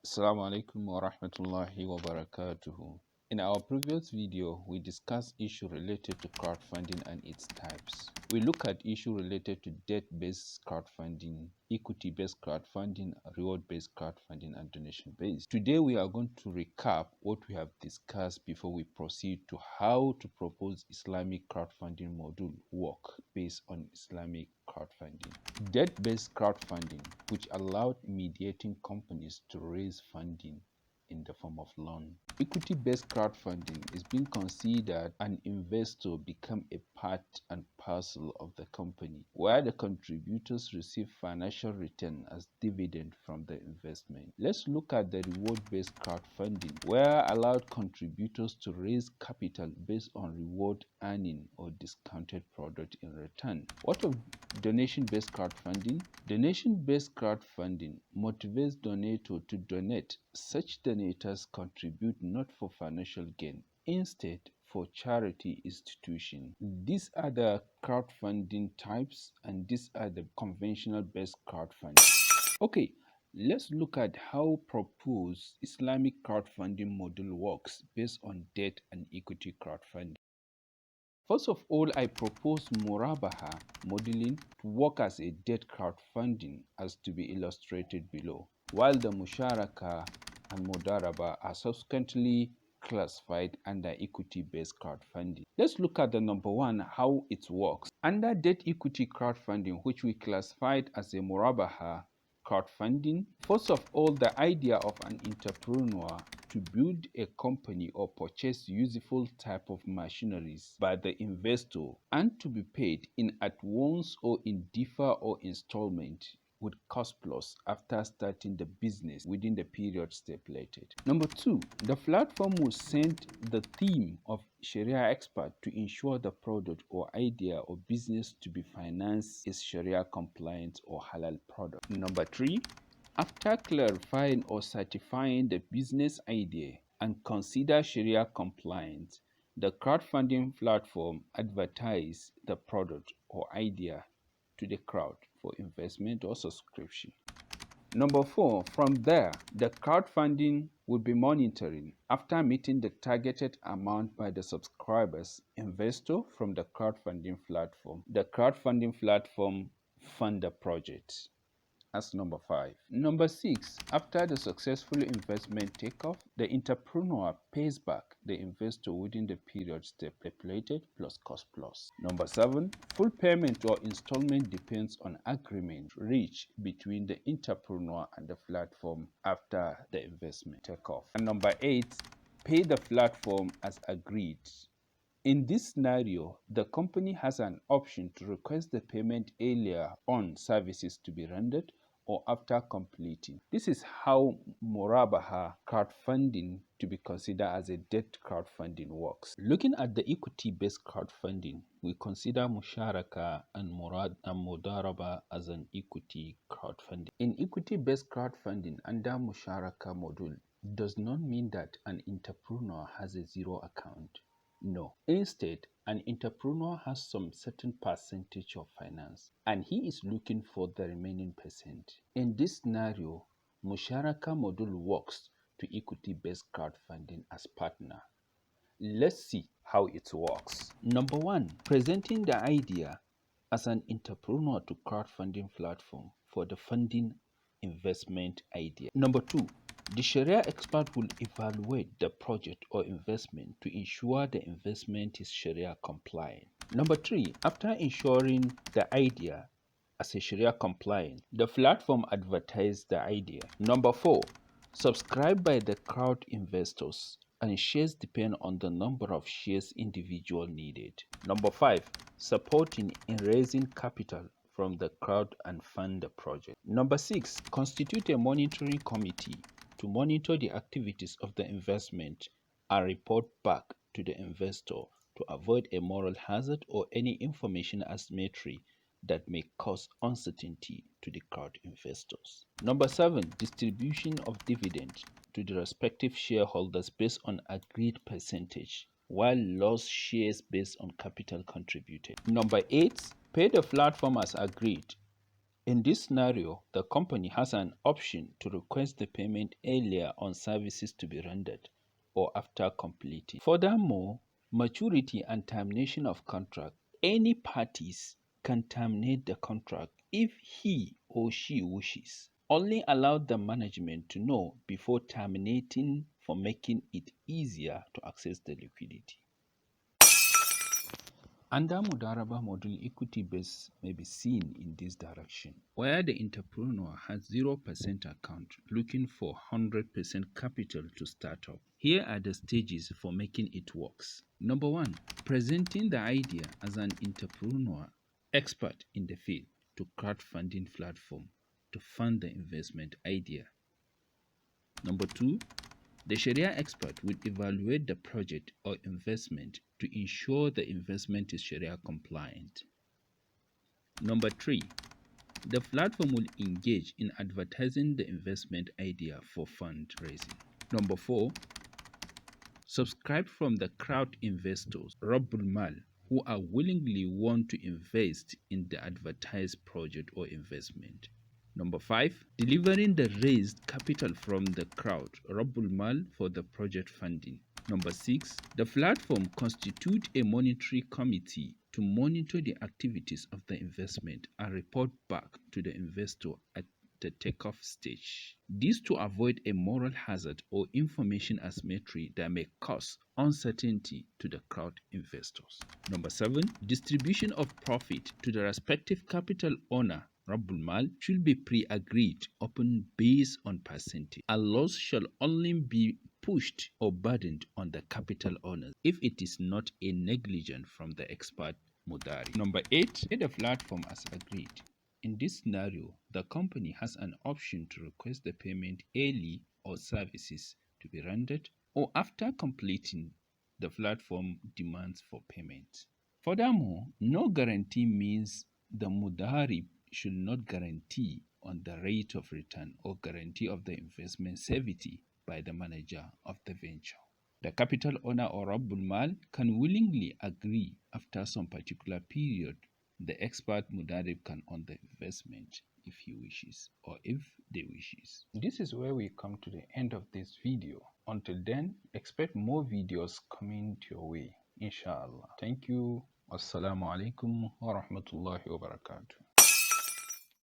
Assalamu alaikum wa rahmatullahi wa barakatuhu. In our previous video, we discussed issues related to crowdfunding and its types. We look at issues related to debt-based crowdfunding, equity-based crowdfunding, reward-based crowdfunding, and donation-based. Today, we are going to recap what we have discussed before we proceed to how to propose Islamic crowdfunding module work based on Islamic crowdfunding. Debt-based crowdfunding, which allowed mediating companies to raise funding in the form of loan. Equity-based crowdfunding is being considered an investor become a part and parcel of the company, where the contributors receive financial return as dividend from the investment. Let's look at the reward-based crowdfunding, where allowed contributors to raise capital based on reward earning or discounted product in return. What of donation-based crowdfunding? Donation-based crowdfunding motivates donator to donate. Such donators contribute not for financial gain, instead for charity institution. These are the crowdfunding types and these are the conventional based crowdfunding. Okay, let's look at how proposed Islamic crowdfunding model works based on debt and equity crowdfunding. First of all, I propose Murabaha modeling to work as a debt crowdfunding as to be illustrated below, while the Musharakah and Mudarabah are subsequently classified under equity-based crowdfunding. Let's look at the number one, how it works. Under debt equity crowdfunding, which we classified as a Murabaha crowdfunding, first of all, the idea of an entrepreneur to build a company or purchase useful type of machineries by the investor and to be paid in at once or in defer or installment with cost plus after starting the business within the period stipulated. Number two, the platform will send the team of Sharia expert to ensure the product or idea or business to be financed is Sharia compliant or halal product. Number three, after clarifying or certifying the business idea and consider Sharia compliant, the crowdfunding platform advertise the product or idea to the crowd for investment or subscription. Number four, from there, the crowdfunding will be monitoring after meeting the targeted amount by the subscribers, investor from the crowdfunding platform. The crowdfunding platform fund the project. That's number five. Number six, after the successful investment takeoff, the entrepreneur pays back the investor within the period stipulated plus cost plus. Number seven, full payment or installment depends on agreement reached between the entrepreneur and the platform after the investment takeoff. And number eight, pay the platform as agreed. In this scenario, the company has an option to request the payment earlier on services to be rendered or after completing. This is how Murabaha crowdfunding to be considered as a debt crowdfunding works. Looking at the equity-based crowdfunding, we consider Musharakah and Mudarabah as an equity crowdfunding. In equity-based crowdfunding under Musharakah module does not mean that an entrepreneur has a zero account. No. Instead, an entrepreneur has some certain percentage of finance and he is looking for the remaining percent. In this scenario, Musharaka module works to equity-based crowdfunding as partner. Let's see how it works. Number one, presenting the idea as an entrepreneur to crowdfunding platform for the funding investment idea. Number two, the Sharia expert will evaluate the project or investment to ensure the investment is Sharia compliant. Number three, after ensuring the idea as a Sharia compliant, the platform advertises the idea. Number four, subscribed by the crowd investors and shares depend on the number of shares individual needed. Number five, supporting in raising capital from the crowd and fund the project. Number six, constitute a monitoring committee to monitor the activities of the investment and report back to the investor to avoid a moral hazard or any information asymmetry that may cause uncertainty to the crowd investors. Number seven, distribution of dividend to the respective shareholders based on agreed percentage, while lost shares based on capital contributed. Number eight, pay the platform as agreed In this scenario, the company has an option to request the payment earlier on services to be rendered or after completing. Furthermore, maturity and termination of contract. Any parties can terminate the contract if he or she wishes. Only allow the management to know before terminating for making it easier to access the liquidity. Under Mudarabah model, equity base may be seen in this direction, where the entrepreneur has 0% account looking for 100% capital to start up. Here are the stages for making it works. Number 1. Presenting the idea as an entrepreneur expert in the field to crowdfunding platform to fund the investment idea. Number 2. The Sharia expert will evaluate the project or investment to ensure the investment is Sharia compliant. Number 3. The platform will engage in advertising the investment idea for fundraising. Number 4. Subscribe from the crowd investors, Rabbul Mal, who are willingly want to invest in the advertised project or investment. Number 5. Delivering the raised capital from the crowd, Rabbul Mal, for the project funding. Number 6. The platform constitute a monetary committee to monitor the activities of the investment and report back to the investor at the takeoff stage. This to avoid a moral hazard or information asymmetry that may cause uncertainty to the crowd investors. Number 7. Distribution of profit to the respective capital owner, Rabbul Mal, should be pre-agreed upon based on percentage. A loss shall only be pushed or burdened on the capital owners if it is not a negligence from the expert Mudari. Number 8. Pay the platform as agreed. In this scenario, the company has an option to request the payment early or services to be rendered or after completing the platform demands for payment. Furthermore, no guarantee means the Mudarib should not guarantee on the rate of return or guarantee of the investment safety by the manager of the venture. The capital owner or Rabbul Mal can willingly agree after some particular period. The expert Mudarib can own the investment if he wishes or if they wishes. This is where we come to the end of this video. Until then, expect more videos coming to your way, inshallah. Thank you. Assalamu alaikum wa rahmatullahi wa barakatuh.